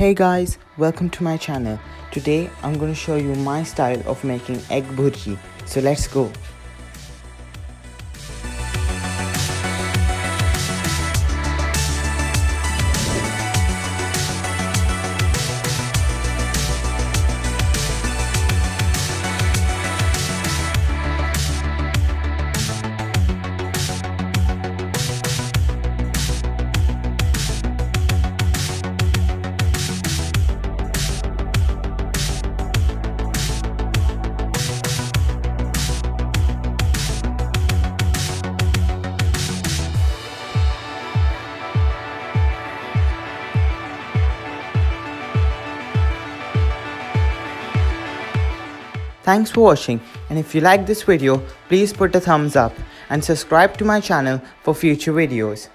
Hey guys, welcome to my channel. Today I'm going to show you my style of making egg bhurji. So let's go. Thanks for watching, and if you like this video, please put a thumbs up and subscribe to my channel for future videos.